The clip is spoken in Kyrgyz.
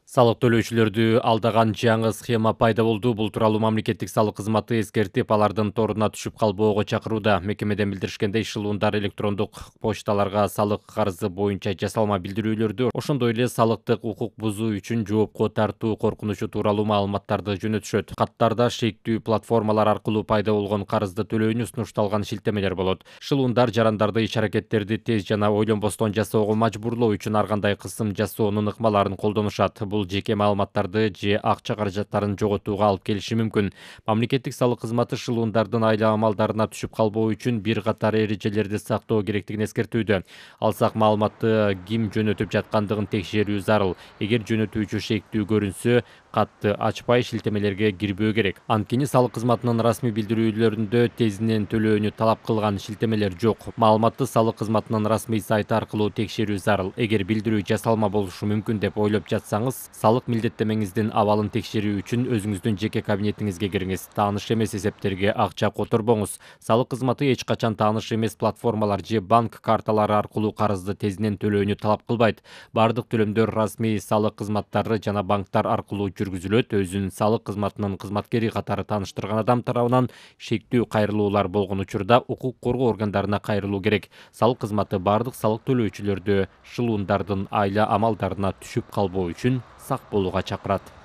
Салык төлөөчүлөрдү алдаган жаңы схема пайда болду. Бул тууралуу мамлекеттик салык кызматы эскертип, алардын торуна түшүп калбоого чакырууда. Мекемеден билдиришкендей, шылуундар электрондук почталарга салык карызы боюнча жасалма билдирүүлөрдү, ошондой эле салыктык укук бузуу үчүн жоопко тартуу коркунучу тууралуу маалыматтарды жөнөтүшөт. Каттарда шектүү платформалар аркылуу пайда болгон карызды төлөөнү сунушталган шилтемелер болот. Шылуундар жарандарды иш-аракеттерди тез жана ойлонбостон жасоого мажбурлоо үчүн ар кандай кысым жасоонун ыкмаларын колдонушат. Бул жеке маалыматтарды же акча каражаттарын жоготууга алып келиши мүмкүн. Мамлекеттик салык кызматы шылуундардын айла амалдарына түшүп калбоо үчүн бир катар эрежелерди сактоо керектигин эскертүүдө. Алсак маалыматты ким жөнөтүп жаткандыгын текшерүү зарыл. Эгер жөнөтүүчү шектүү көрүнсө, катты ачпай шилтемелерге кирбөө керек. Анткени салык кызматынын расмий билдирүүлөрүндө тезинен төлөөнү талап кылган шилтемелер жок. Маалыматты салык кызматынын расмий сайты аркылуу текшерүү зарыл. Эгер билдирүү жасалма болушу мүмкүн деп ойлоп жатсаңыз, салык милдеттемеңиздин абалын текшерүү үчүн өзүңүздүн жеке кабинетиңизге кириңиз. Тааныш эмес эсептерге акча которбоңуз. Салык кызматы эч качан тааныш эмес платформалар же банк карталары аркылуу карызды тезинен төлөөнү талап кылбайт. Бардык төлөмдөр расмий салык кызматтары жана банктар аркылуу жүргүзүлөт. Өзүн салык кызматынын кызматкери катары тааныштырган адам тарабынан шектүү кайрылуулар болгон учурда укук коргоо органдарына кайрылуу керек. Салык кызматы бардык салык төлөөчүлөрдү шылуундардын айла амалдарына түшүп калбоо үчүн сак болууга чакырат.